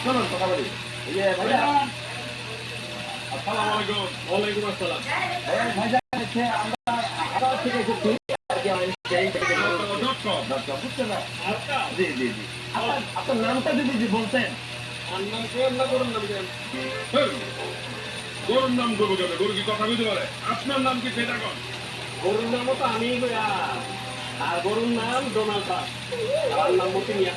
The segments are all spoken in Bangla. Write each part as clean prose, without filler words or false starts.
চলুন কথা বলি। এই যে ভাইয়া, আসসালামু আলাইকুম। ওয়ালাইকুম আসসালাম। ভাইজান হচ্ছে আমরা আড়াল থেকে এসেছি আর কি, আমাদের সেই থেকে বুঝছেন না? আচ্ছা, জি জি জি। আপনার নামটা যদি জি বলতেন। আমার নাম কোন না করুন নাম কেন? গরুর নাম করবো কেন? গরু কি কথা বলতে পারে? আপনার নাম কি সেটা কন? গরুর নামও তো আমি আর গরুর নাম ডোনাল্ড ট্রাম্প। আমার নাম মতি মিয়া।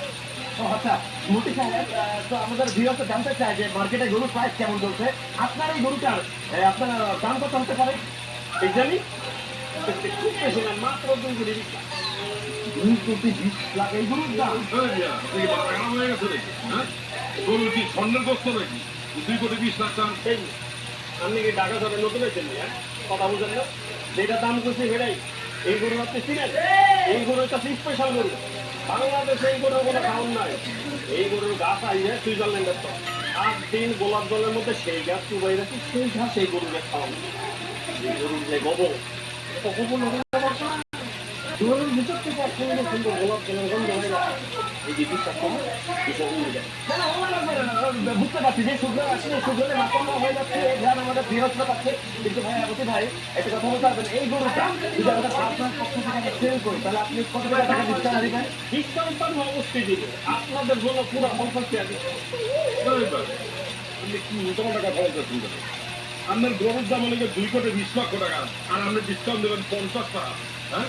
ও আচ্ছা, মুটি সাহেব, তো আমাদের ভিউয়ার্স জানতে চায় যে মার্কেটে গরুর প্রাইস কেমন চলছে। আপনার এই গরুটার আপনার দাম কত হতে পারে? ঠিক জানি খুব বেশি না, মাত্র 2 কোটি 20 লাখ। 2 কোটি 20 লাখ এই গরুর দাম? এই মিয়া, আপনি কি মাথা খারাপ হয়ে গেছে নাকি? হ্যাঁ? গরু কি স্বর্ণের গোস্ত নাকি? 2 কোটি 20 লাখ চান? এই আপনি কি ঢাকা শহরে নতুন হয়েছেন মিয়া? কথা বুঝেন না? যেটা দাম করছে সেটাই। এই গরু আপনি চিনেন? এই গরু একটা স্পেশাল গরু। বাংলাদেশে এই গরুর কোনো খাওয়ান নাই। এই গরুর গাছ আইছে সুইজারল্যান্ডের তো 8 দিন গোলাপ জলের মধ্যে সেই গাছ চুবাই রাখি, সেই ঘাস এই গরুকে খাওয়ান। এই গরুর যে গোবর, এটা গোবর নদীর গোবর না। গরুর ভিতর থেকে এক সুন্দর সুন্দর গোলাপ জলের গন্ধ হয়ে যায়। এই যে বিশ্বাস করুন, বিষয় উড়ে যায়। না, না, ও লাগবে না, বুঝতে পারছি যে শুক্র আসলে শুক্রলে মাতানো হয়ে যাচ্ছে, এই ধ্যান আমাদের ভিউয়ার্সরা পাচ্ছে। কিন্তু ভাই, অতি ভাই একটা কথা বলতে পারবেন, এই গরুটা যদি আমাদের আপনার পক্ষ থেকে সেল করি তাহলে আপনি কত টাকা ডিসকাউন্ট দিবেন? ডিসকাউন্ট তো আমি অবশ্যই দিব। আপনাদের জন্য পুরো কমফর্ট আছে। এই ভাই, আপনি কি উল্টোপাল্টা কথা বলতেছেন কেন? আপনার গরুর দাম হলে 2 কোটি 20 লক্ষ টাকা, আর আপনি ডিসকাউন্ট দেবেন 50 টাকা। হ্যাঁ?